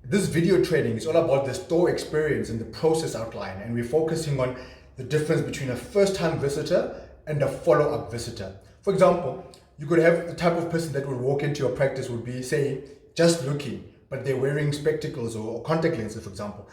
This video training is all about the store experience and the process outline, and we're focusing on the difference between a first-time visitor and a follow-up visitor. For example, you could have the type of person that will walk into your practice would be, say, just looking, but they're wearing spectacles or contact lenses, for example.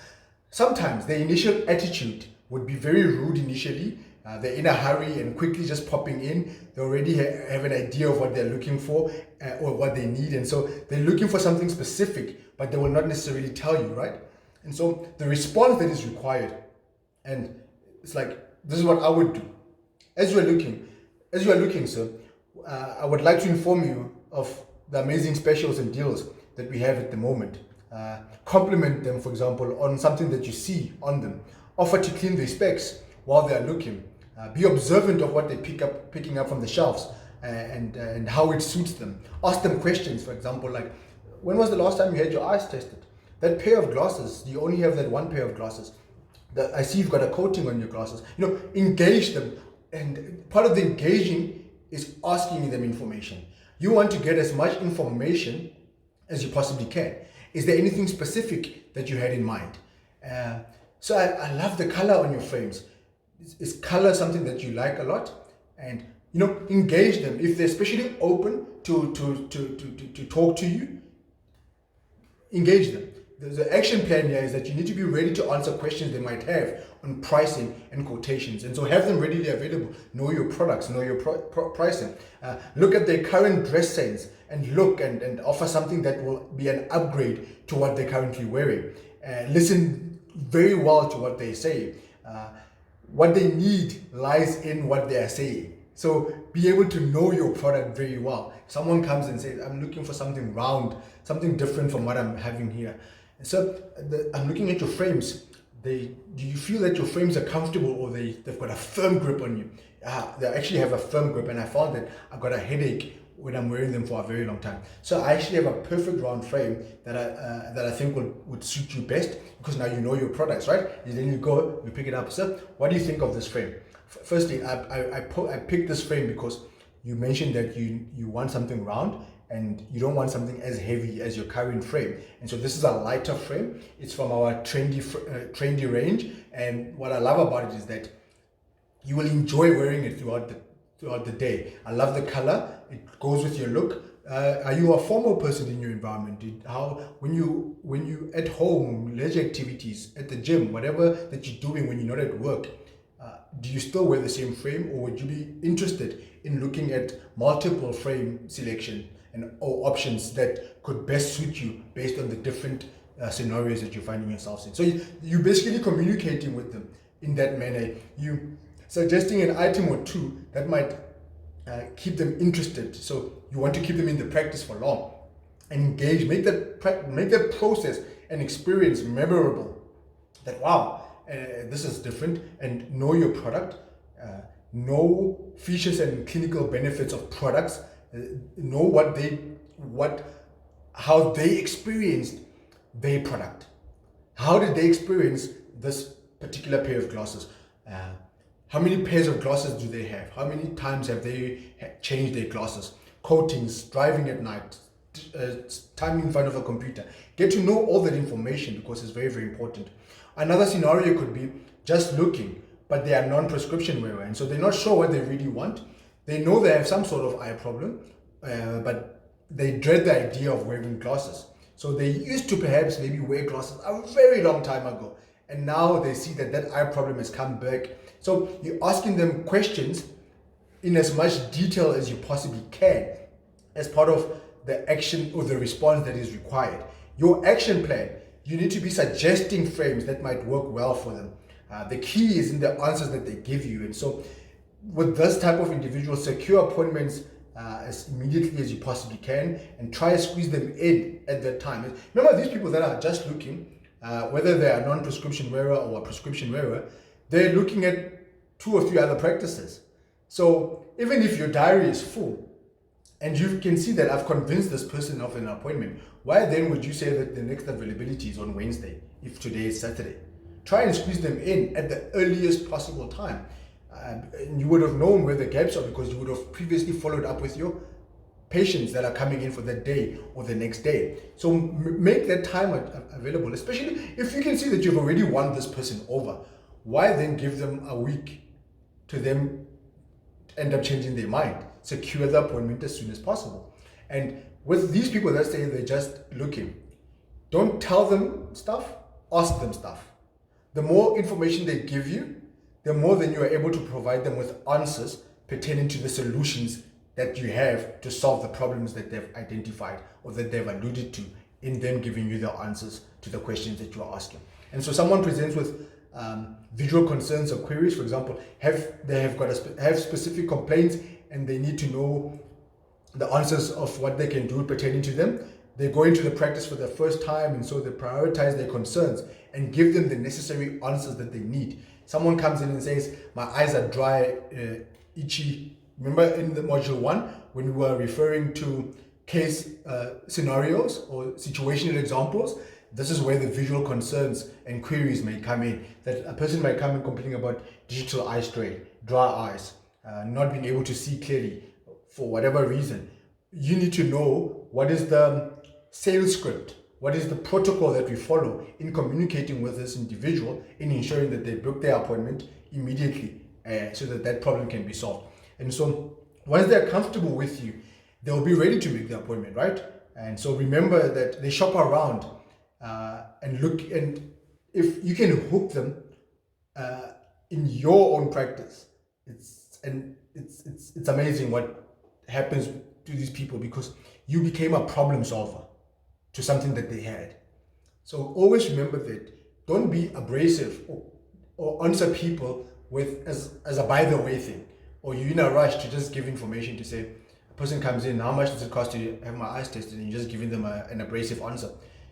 Sometimes the initial attitude would be very rude initially. They're in a hurry and quickly just popping in. They already have an idea of what they're looking for or what they need. And so they're looking for something specific, but they will not necessarily tell you, right? And so the response that is required, and it's like, this is what I would do. As you are looking, sir, I would like to inform you of the amazing specials and deals that we have at the moment. Compliment them, for example, on something that you see on them. Offer to clean their specs while they are looking. Be observant of what they picking up from the shelves and how it suits them. Ask them questions, for example, like, when was the last time you had your eyes tested? That pair of glasses, you only have that one pair of glasses. I see you've got a coating on your glasses. Engage them. And part of the engaging is asking them information. You want to get as much information as you possibly can. Is there anything specific that you had in mind? So I love the color on your frames. Is color something that you like a lot? And engage them. If they're especially open to talk to you, engage them. The action plan here is that you need to be ready to answer questions they might have on pricing and quotations. And so have them readily available. Know your products, know your pricing. Look at their current dress sense and look and offer something that will be an upgrade to what they're currently wearing. Listen very well to what they say. What they need lies in what they are saying. So be able to know your product very well. Someone comes and says, I'm looking for something round, something different from what I'm having here. And so I'm looking at your frames. Do you feel that your frames are comfortable, or they've got a firm grip on you? They actually have a firm grip, and I found that I've got a headache when I'm wearing them for a very long time. So I actually have a perfect round frame that I think would suit you best, because now you know your products, right? And then you pick it up. So what do you think of this frame? Firstly, I picked this frame because you mentioned that you want something round and you don't want something as heavy as your current frame. And so this is a lighter frame. It's from our trendy range. And what I love about it is that you will enjoy wearing it throughout the day. I love the color. It goes with your look. Are you a formal person in your environment? When you at home, leisure activities, at the gym, whatever that you're doing when you're not at work, do you still wear the same frame, or would you be interested in looking at multiple frame selection or options that could best suit you based on the different scenarios that you're finding yourselves in? So you're basically communicating with them in that manner. You suggesting an item or two that might keep them interested. So you want to keep them in the practice for long. Engage, make that process and experience memorable. That wow, this is different, and know your product, know features and clinical benefits of products, know how they experienced their product. How did they experience this particular pair of glasses? How many pairs of glasses do they have? How many times have they changed their glasses? Coatings, driving at night, time in front of a computer. Get to know all that information, because it's very, very important. Another scenario could be just looking, but they are non-prescription wearer, and so they're not sure what they really want. They know they have some sort of eye problem, but they dread the idea of wearing glasses. So they used to perhaps maybe wear glasses a very long time ago, and now they see that eye problem has come back. So you're asking them questions in as much detail as you possibly can as part of the action or the response that is required. Your action plan, you need to be suggesting frames that might work well for them. The key is in the answers that they give you. And so with this type of individual, secure appointments as immediately as you possibly can, and try to squeeze them in at that time. Remember, these people that are just looking, whether they are non-prescription wearer or a prescription wearer, they're looking at 2 or 3 other practices. So even if your diary is full and you can see that I've convinced this person of an appointment, why then would you say that the next availability is on Wednesday if today is Saturday? Try and squeeze them in at the earliest possible time. And you would have known where the gaps are, because you would have previously followed up with your patients that are coming in for that day or the next day. So make that time available, especially if you can see that you've already won this person over. Why then give them a week to them end up changing their mind? Secure the appointment as soon as possible. And with these people that say they're just looking, don't tell them stuff, ask them stuff. The more information they give you, the more then you are able to provide them with answers pertaining to the solutions that you have to solve the problems that they've identified or that they've alluded to in them giving you the answers to the questions that you are asking. And so someone presents with visual concerns or queries, for example, have specific complaints and they need to know the answers of what they can do pertaining to them. They go into the practice for the first time, and so they prioritize their concerns and give them the necessary answers that they need. Someone comes in and says, my eyes are dry, itchy. Remember in the module 1 when we were referring to case scenarios or situational examples? This is where the visual concerns and queries may come in. That a person might come in complaining about digital eye strain, dry eyes, not being able to see clearly for whatever reason. You need to know what is the sales script, what is the protocol that we follow in communicating with this individual, in ensuring that they book their appointment immediately so that that problem can be solved. And so once they're comfortable with you, they'll be ready to make the appointment, right? And so remember that they shop around and look, and if you can hook them in your own practice, it's amazing what happens to these people, because you became a problem solver to something that they had. So always remember that. Don't be abrasive or answer people with as a by the way thing, or you're in a rush to just give information to say, a person comes in, how much does it cost to have my eyes tested, and you're just giving them an abrasive answer.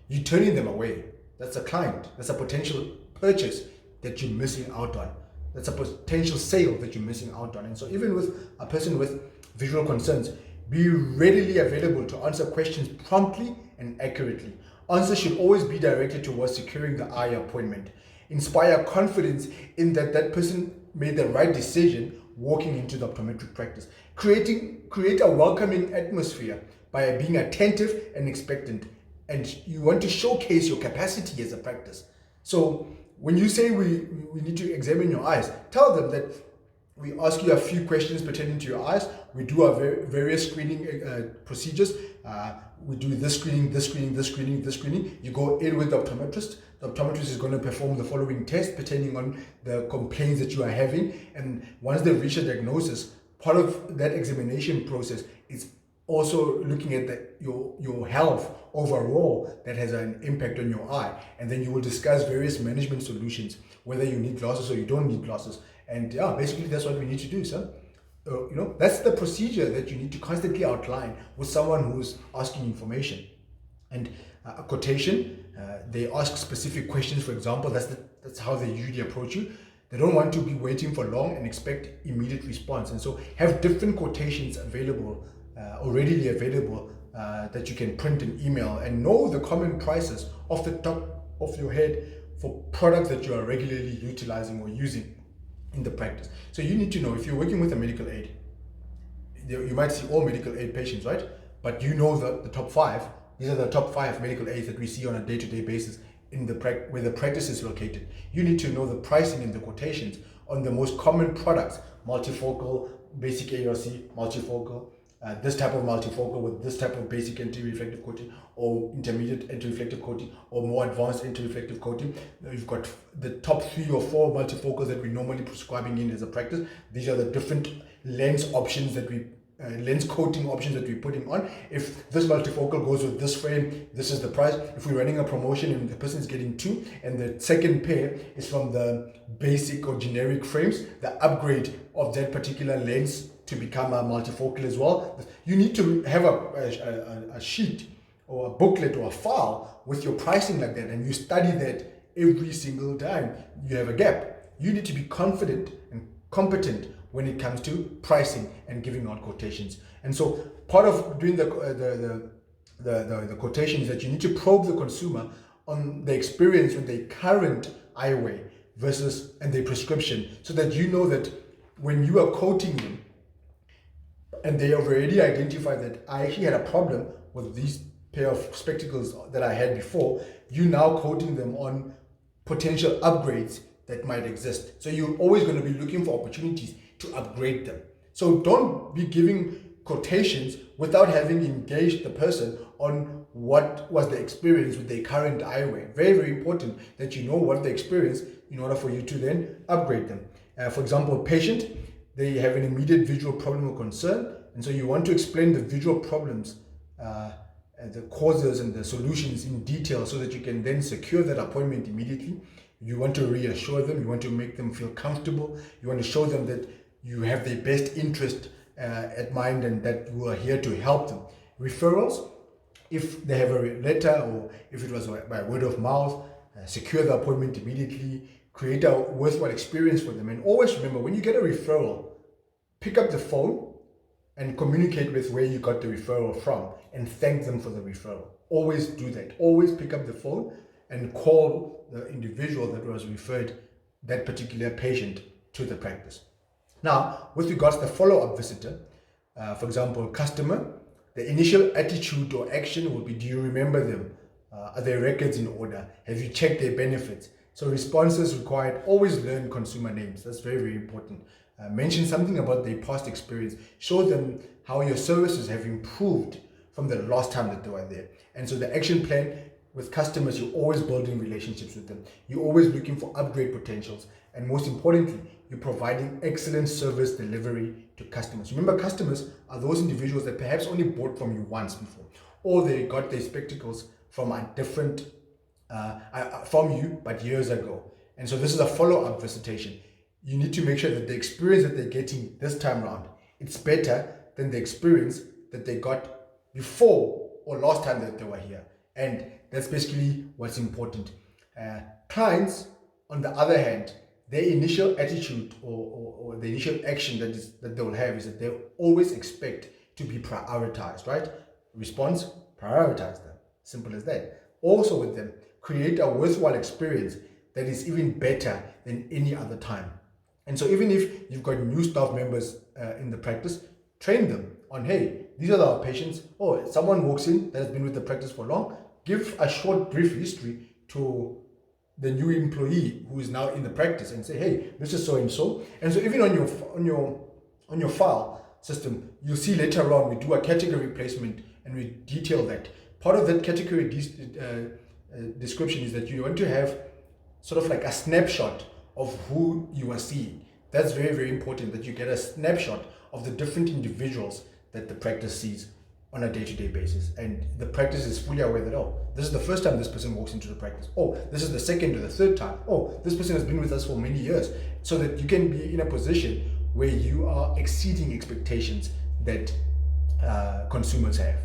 You're turning them away. That's a client. That's a potential purchase that you're missing out on. That's a potential sale that you're missing out on. And so even with a person with visual concerns, be readily available to answer questions promptly and accurately. Answers should always be directed towards securing the eye appointment. Inspire confidence in that person made the right decision walking into the optometric practice. Create a welcoming atmosphere by being attentive and expectant. And you want to showcase your capacity as a practice. So when you say we need to examine your eyes, tell them that we ask you a few questions pertaining to your eyes. We do our various screening procedures. We do this screening, this screening, this screening, this screening. You go in with the optometrist. The optometrist is going to perform the following test pertaining on the complaints that you are having. And once they reach a diagnosis, part of that examination process is also looking at your health overall that has an impact on your eye. And then you will discuss various management solutions, whether you need glasses or you don't need glasses. And yeah, basically that's what we need to do, sir. That's the procedure that you need to constantly outline with someone who's asking information. And a quotation, they ask specific questions, for example. That's how they usually approach you. They don't want to be waiting for long and expect immediate response. And so have different quotations available, or readily available, that you can print and email, and know the common prices off the top of your head for products that you are regularly utilizing or using in the practice. So you need to know, if you're working with a medical aid, you might see all medical aid patients, right? But you know the top 5. These are the top 5 medical aids that we see on a day-to-day basis in where the practice is located. You need to know the pricing and the quotations on the most common products: multifocal, basic ARC, multifocal, this type of multifocal with this type of basic anti-reflective coating, or intermediate anti-reflective coating, or more advanced anti-reflective coating. You've got the top 3 or 4 multifocals that we're normally prescribing in as a practice. These are the different lens options that lens coating options that we're putting on. If this multifocal goes with this frame, this is the price. If we're running a promotion and the person is getting 2 and the second pair is from the basic or generic frames, the upgrade of that particular lens to become a multifocal as well, you need to have a sheet or a booklet or a file with your pricing like that, and you study that every single time you have a gap. You need to be confident and competent when it comes to pricing and giving out quotations. And so part of doing the quotation is that you need to probe the consumer on the experience with their current eyewear and their prescription, so that you know that when you are quoting them, and they have already identified that I actually had a problem with these pair of spectacles that I had before, you now quoting them on potential upgrades that might exist. So you're always going to be looking for opportunities to upgrade them. So don't be giving quotations without having engaged the person on what was the experience with their current eyewear. Very, very important that you know what the experience in order for you to then upgrade them. For example, a patient, they have an immediate visual problem or concern, and so you want to explain the visual problems, the causes and the solutions in detail so that you can then secure that appointment immediately. You want to reassure them, you want to make them feel comfortable, you want to show them that you have their best interest at mind and that you are here to help them. Referrals, if they have a letter or if it was by word of mouth, secure the appointment immediately, create a worthwhile experience for them. And always remember, when you get a referral, pick up the phone and communicate with where you got the referral from and thank them for the referral. Always do that. Always pick up the phone and call the individual that was referred that particular patient to the practice. Now, with regards to the follow-up visitor, for example, customer, the initial attitude or action will be, do you remember them? Are their records in order? Have you checked their benefits? So responses required, always learn consumer names. That's very, very important. Mention something about their past experience. Show them how your services have improved from the last time that they were there. And so the action plan with customers, you're always building relationships with them. You're always looking for upgrade potentials. And most importantly, you're providing excellent service delivery to customers. Remember, customers are those individuals that perhaps only bought from you once before, or they got their spectacles from a different, from you, but years ago. And so this is a follow-up visitation. You need to make sure that the experience that they're getting this time around, it's better than the experience that they got before or last time that they were here. And that's basically what's important. Clients, on the other hand, their initial attitude or the initial action that they will have is that they always expect to be prioritized, right? Response, prioritize them. Simple as that. Also with them, create a worthwhile experience that is even better than any other time. And so even if you've got new staff members in the practice, train them on, hey, these are our patients. Oh, someone walks in that has been with the practice for long, give a short, brief history to the new employee who is now in the practice and say, hey, this is so and so. And so even on your file system, you'll see later on we do a category placement and we detail that. Part of that category description is that you want to have sort of like a snapshot of who you are seeing. That's very, very important, that you get a snapshot of the different individuals that the practice sees on a day-to-day basis, and the practice is fully aware that, oh, this is the first time this person walks into the practice, oh, this is the second or the third time, oh, this person has been with us for many years, so that you can be in a position where you are exceeding expectations that consumers have.